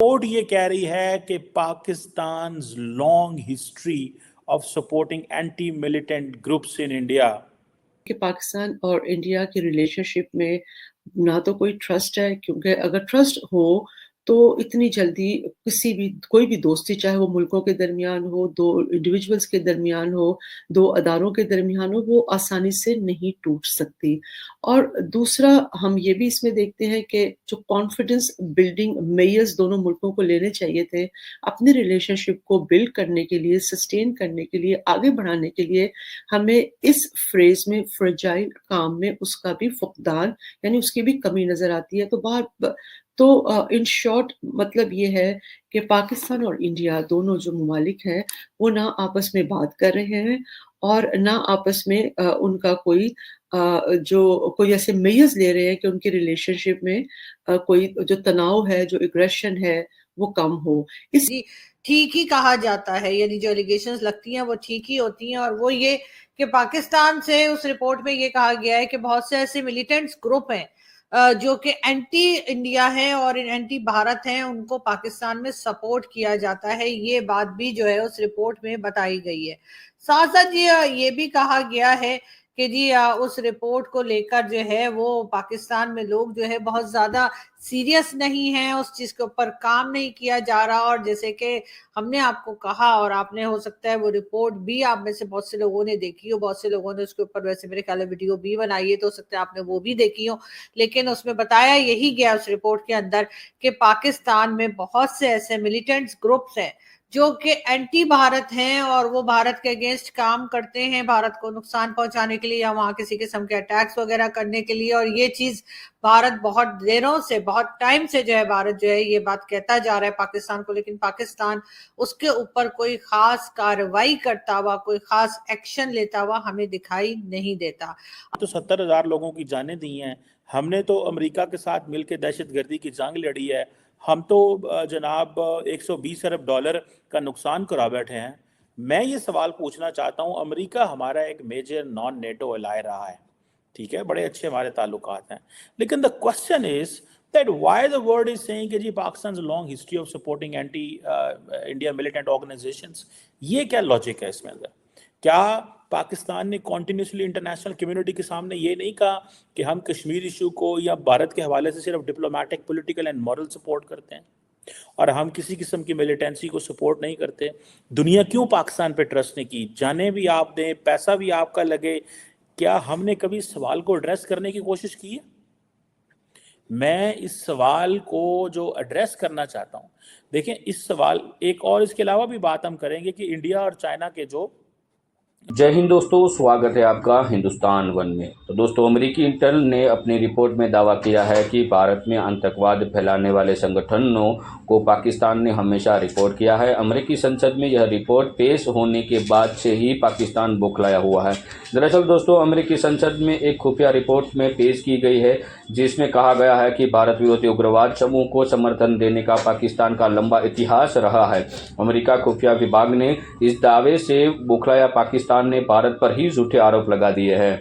Report یہ کہہ رہی ہے کہ پاکستان's long history of supporting anti-militant groups in India. کہ پاکستان اور انڈیا کی ریلیشن شپ میں نہ تو کوئی ٹرسٹ ہے، کیونکہ اگر ٹرسٹ ہو تو اتنی جلدی کوئی بھی دوستی، چاہے وہ ملکوں کے درمیان ہو، دو انڈیویجولز کے درمیان ہو، دو اداروں کے درمیان ہو، وہ آسانی سے نہیں ٹوٹ سکتی۔ اور دوسرا ہم یہ بھی اس میں دیکھتے ہیں کہ جو کانفیڈنس بلڈنگ میئرز دونوں ملکوں کو لینے چاہیے تھے اپنی ریلیشن شپ کو بلڈ کرنے کے لیے، سسٹین کرنے کے لیے، آگے بڑھانے کے لیے، ہمیں اس فریز میں فرجائل کام میں اس کا بھی فقدان، یعنی اس کی بھی کمی نظر آتی ہے۔ تو ان شارٹ مطلب یہ ہے کہ پاکستان اور انڈیا دونوں جو ممالک ہیں وہ نہ آپس میں بات کر رہے ہیں اور نہ آپس میں ان کا کوئی ایسے میئرز لے رہے ہیں کہ ان کی ریلیشن شپ میں کوئی جو تناؤ ہے، جو اگریشن ہے، وہ کم ہو۔ ٹھیک ہی کہا جاتا ہے، یعنی جو الیگیشنز لگتی ہیں وہ ٹھیک ہی ہوتی ہیں، اور وہ یہ کہ پاکستان سے اس رپورٹ میں یہ کہا گیا ہے کہ بہت سے ایسے ملیٹنٹس گروپ ہیں جو کہ اینٹی انڈیا ہیں اور اینٹی بھارت ہیں، ان کو پاکستان میں سپورٹ کیا جاتا ہے۔ یہ بات بھی جو ہے اس رپورٹ میں بتائی گئی ہے۔ ساتھ ساتھ یہ بھی کہا گیا ہے کہ جی اس رپورٹ کو لے کر جو ہے وہ پاکستان میں لوگ جو ہے بہت زیادہ سیریس نہیں ہیں، اس چیز کے اوپر کام نہیں کیا جا رہا، اور جیسے کہ ہم نے آپ کو کہا اور آپ نے ہو سکتا ہے وہ رپورٹ بھی آپ میں سے بہت سے لوگوں نے دیکھی ہو، بہت سے لوگوں نے اس کے اوپر ویسے میرے خیال ہے ویڈیو بھی بنائی ہے، تو ہو سکتا ہے آپ نے وہ بھی دیکھی ہو، لیکن اس میں بتایا یہی گیا اس رپورٹ کے اندر کہ پاکستان میں بہت سے ایسے ملیٹنٹس گروپس ہیں جو کہ اینٹی بھارت ہیں اور وہ بھارت کے اگینسٹ کام کرتے ہیں، بھارت کو نقصان پہنچانے کے لیے یا وہاں کسی قسم کے اٹیکس وغیرہ کرنے کے لیے۔ اور یہ چیز بھارت بہت دنوں سے، بہت ٹائم سے جو ہے بھارت جو ہے یہ بات کہتا جا رہا ہے پاکستان کو، لیکن پاکستان اس کے اوپر کوئی خاص کارروائی کرتا ہوا، کوئی خاص ایکشن لیتا ہوا ہمیں دکھائی نہیں دیتا۔ تو 70,000 لوگوں کی جانیں دی ہیں، ہم نے تو امریکہ کے ساتھ مل کے دہشت گردی کی جنگ لڑی ہے، ہم تو جناب 120 ارب ڈالر کا نقصان کرا بیٹھے ہیں۔ میں یہ سوال پوچھنا چاہتا ہوں، امریکہ ہمارا ایک میجر نان نیٹو الائے رہا ہے، ٹھیک ہے، بڑے اچھے ہمارے تعلقات ہیں، لیکن the question is that why the world is saying کہ جی پاکستان's long history of supporting anti-India militant organizations، یہ کیا لاجک ہے اس میں اندر؟ کیا پاکستان نے کنٹینیوسلی انٹرنیشنل کمیونٹی کے سامنے یہ نہیں کہا کہ ہم کشمیر ایشو کو یا بھارت کے حوالے سے صرف diplomatic, political and moral support کرتے ہیں اور ہم کسی قسم کی ملیٹنسی کو سپورٹ نہیں کرتے؟ دنیا کیوں پاکستان پہ ٹرسٹ نہیں کی؟ جانیں بھی آپ دیں، پیسہ بھی آپ کا لگے، کیا ہم نے کبھی اس سوال کو ایڈریس کرنے کی کوشش کی ہے؟ میں اس سوال کو جو ایڈریس کرنا چاہتا ہوں، دیکھیں اس سوال ایک اور اس کے علاوہ بھی بات ہم کریں گے کہ انڈیا اور چائنا کے جو جے ہند دوستو، سواگت ہے آپ کا ہندوستان ون میں۔ تو دوستو، امریکی انٹیل نے اپنی رپورٹ میں دعویٰ کیا ہے کہ بھارت میں آتنکواد پھیلانے والے سنگٹھنوں کو پاکستان نے ہمیشہ رپورٹ کیا ہے۔ امریکی سنسد میں یہ رپورٹ پیش ہونے کے بعد سے ہی پاکستان بوکھلایا ہوا ہے۔ دراصل دوستو، امریکی سنسد میں ایک خفیہ رپورٹ میں پیش کی گئی ہے جس میں کہا گیا ہے کہ بھارت ورودھی اگرواد سموہ کو سمرتھن دینے کا پاکستان کا لمبا اتہاس رہا ہے۔ امریکہ خفیہ وبھاگ نے اس دعوے سے بوکھلایا پاکستان نے بھارت پر ہی جھوٹے آروپ لگا دیے ہیں۔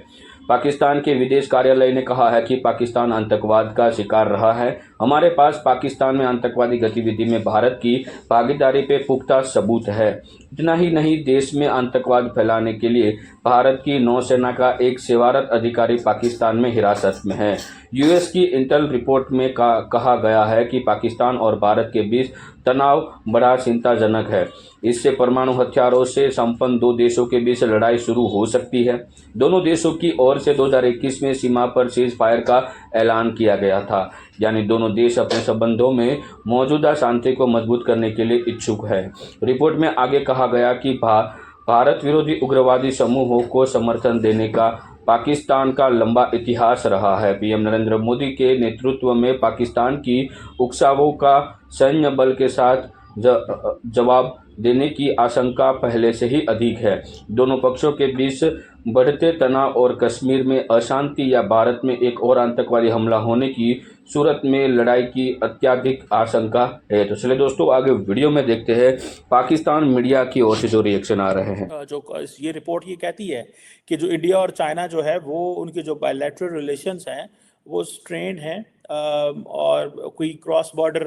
پاکستان کے ودیش کاریالے نے کہا ہے کہ پاکستان آتنکواد کا شکار رہا ہے۔ ہمارے پاس پاکستان میں آتنکوادی گتی ودھی میں بھارت کی بھاگیداری پہ پختہ ثبوت ہے۔ اتنا ہی نہیں، دیش میں آتنکواد پھیلانے کے لیے بھارت کی نوسینا کا ایک سیوارت ادھیکاری پاکستان میں حراست میں ہے۔ یو ایس کی انٹیل رپورٹ میں کہا گیا ہے کہ پاکستان اور بھارت کے بیچ تناؤ بڑا چنتا جنک ہے۔ اس سے پرمانو ہتھیاروں سے سمپن دو دیشوں کے بیچ لڑائی شروع ہو سکتی ہے۔ دونوں دیشوں کی اور سے 2021 میں سیما پر سیز فائر کا اعلان کیا گیا تھا، یعنی دونوں دیش اپنے سبندوں میں موجودہ شانتی کو مضبوط کرنے کے لیے اچھک ہے۔ رپورٹ میں آگے کہا گیا کہ بھارت ورودھی اگروادی سموہوں کو سمرتھن دینے کا پاکستان کا لمبا اتہاس رہا ہے۔ پی ایم نریندر مودی کے نیترتو میں پاکستان کی اکساووں کا سینیہ بل کے ساتھ جواب دینے کی آشنکا پہلے سے ہی ادھک ہے۔ دونوں پکشوں کے بیچ بڑھتے تناؤ اور کشمیر میں اشانتی یا بھارت میں ایک اور آتنکوادی حملہ ہونے کی صورت میں لڑائی کی اتیادک آشنکا ہے۔ تو چلے دوستو، آگے ویڈیو میں دیکھتے ہیں پاکستان میڈیا کی اور سے جو ریئیکشن آ رہے ہیں۔ جو یہ رپورٹ یہ کہتی ہے کہ جو انڈیا اور چائنا جو ہے وہ ان کے جو بائیلیٹرل ریلیشنز ہیں وہ سٹرینڈ ہیں اور کوئی cross border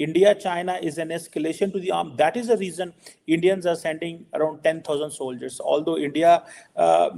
India China is an escalation to the arm. That is the reason Indians are sending around 10,000 soldiers. Although India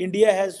India has